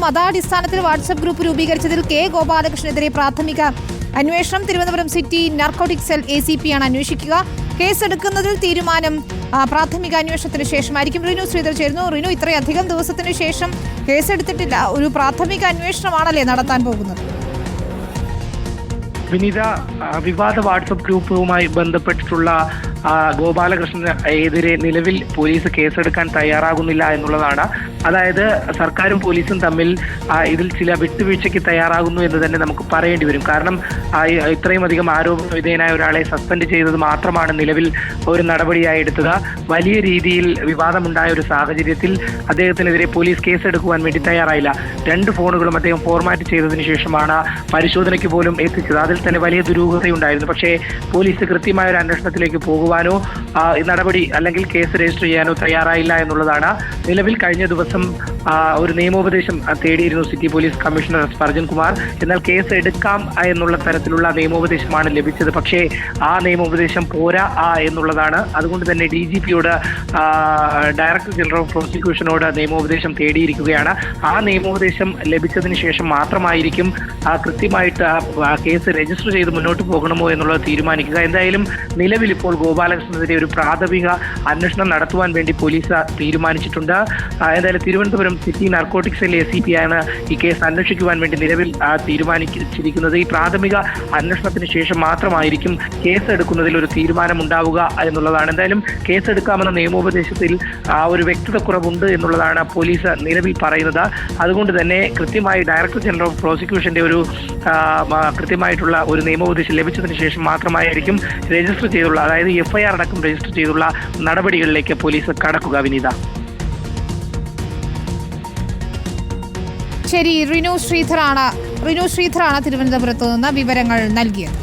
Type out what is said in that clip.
മതാടിസ്ഥാനത്തിൽ WhatsApp group രൂപീകരിച്ചതിൽ K ഗോപാലകൃഷ്ണനെതിരെ പ്രാഥമിക അന്വേഷണം. Thiruvananthapuram city narcotic cell ACP ആണ് അന്വേഷിക്കുക. കേസെടുക്കുന്നതിൽ തീരുമാനം പ്രാഥമിക അന്വേഷണത്തിന് ശേഷമായിരിക്കും. റിനു ശ്രീധർ ചേരുന്നു. റിനു, ഇത്രയധികം ദിവസത്തിന് ശേഷം കേസെടുത്തിട്ടില്ല, ഒരു പ്രാഥമിക അന്വേഷണമാണല്ലേ നടത്താൻ പോകുന്നത്? വിനീത, വിവാദ വാട്സപ്പ് ഗ്രൂപ്പുമായി ബന്ധപ്പെട്ടിട്ടുള്ള ഗോപാലകൃഷ്ണനെതിരെ നിലവിൽ പോലീസ് കേസെടുക്കാൻ തയ്യാറാകുന്നില്ല എന്നുള്ളതാണ്. അതായത് സർക്കാരും പോലീസും തമ്മിൽ ഇതിൽ ചില വിട്ടുവീഴ്ചയ്ക്ക് തയ്യാറാകുന്നു എന്ന് തന്നെ നമുക്ക് പറയേണ്ടി വരും. കാരണം ഇത്രയും അധികം ആരോപണ വിധേയനായ ഒരാളെ സസ്പെൻഡ് ചെയ്തത് മാത്രമാണ് നിലവിൽ ഒരു നടപടിയായി എടുത്തത്. വലിയ രീതിയിൽ വിവാദമുണ്ടായ ഒരു സാഹചര്യത്തിൽ അദ്ദേഹത്തിനെതിരെ പോലീസ് കേസെടുക്കുവാൻ വേണ്ടി തയ്യാറായില്ല. 2 ഫോണുകളും അദ്ദേഹം ഫോർമാറ്റ് ചെയ്തതിനു ശേഷമാണ് പരിശോധനയ്ക്ക് പോലും എത്തിച്ചത്. അതിൽ തന്നെ വലിയ ദുരൂഹതയുണ്ടായിരുന്നു. പക്ഷേ പോലീസ് കൃത്യമായ ഒരു അന്വേഷണത്തിലേക്ക് പോകുവാനോ നടപടി അല്ലെങ്കിൽ കേസ് രജിസ്റ്റർ ചെയ്യാനോ തയ്യാറായില്ല എന്നുള്ളതാണ്. നിലവിൽ കഴിഞ്ഞ ദിവസം ഒരു നിയമോപദേശം തേടിയിരുന്നു city police commissioner Spurgeon Kumar. എന്നാൽ കേസ് എടുക്കാം എന്നുള്ള തരത്തിലുള്ള നിയമോപദേശമാണ് ലഭിച്ചത്. പക്ഷേ ആ നിയമോപദേശം പോരാ എന്നുള്ളതാണ്. അതുകൊണ്ട് തന്നെ DGPയോട് ഡയറക്ടർ ജനറൽ ഓഫ് പ്രോസിക്യൂഷനോട് നിയമോപദേശം തേടിയിരിക്കുകയാണ്. ആ നിയമോപദേശം ലഭിച്ചതിന് ശേഷം മാത്രമായിരിക്കും കൃത്യമായിട്ട് കേസ് രജിസ്റ്റർ ചെയ്ത് മുന്നോട്ട് പോകണമോ എന്നുള്ളത് തീരുമാനിക്കുക. എന്തായാലും നിലവിൽ ഇപ്പോൾ ഗോപാലകൃഷ്ണനെതിരെ ഒരു പ്രാഥമിക അന്വേഷണം നടത്തുവാൻ വേണ്ടി പോലീസ് തീരുമാനിച്ചിട്ടുണ്ട്. എന്തായാലും Thiruvananthapuram city narcotic cell ACP ആണ് ഈ കേസ് അന്വേഷിക്കുവാൻ വേണ്ടി നിലവിൽ തീരുമാനിച്ചിരിക്കുന്നത്. ഈ പ്രാഥമിക അന്വേഷണത്തിന് ശേഷം മാത്രമായിരിക്കും കേസ് എടുക്കുന്നതിൽ ഒരു തീരുമാനം ഉണ്ടാവുക എന്നുള്ളതാണ്. എന്തായാലും കേസെടുക്കാമെന്ന നിയമോപദേശത്തിൽ ഒരു വ്യക്തതക്കുറവുണ്ട് എന്നുള്ളതാണ് പോലീസ് നിലവിൽ പറയുന്നത്. അതുകൊണ്ട് തന്നെ കൃത്യമായി ഡയറക്ടർ ജനറൽ ഓഫ് പ്രോസിക്യൂഷന്റെ ഒരു കൃത്യമായിട്ടുള്ള ഒരു നിയമോപദേശം ലഭിച്ചതിന് ശേഷം മാത്രമായിരിക്കും രജിസ്റ്റർ ചെയ്തുള്ള, അതായത് FIR അടക്കം രജിസ്റ്റർ ചെയ്തുള്ള നടപടികളിലേക്ക് പോലീസ് കടക്കുക. വിനീത, ശരി. റിനു ശ്രീധറാണ് തിരുവനന്തപുരത്ത് നിന്ന് വിവരങ്ങൾ നൽകിയത്.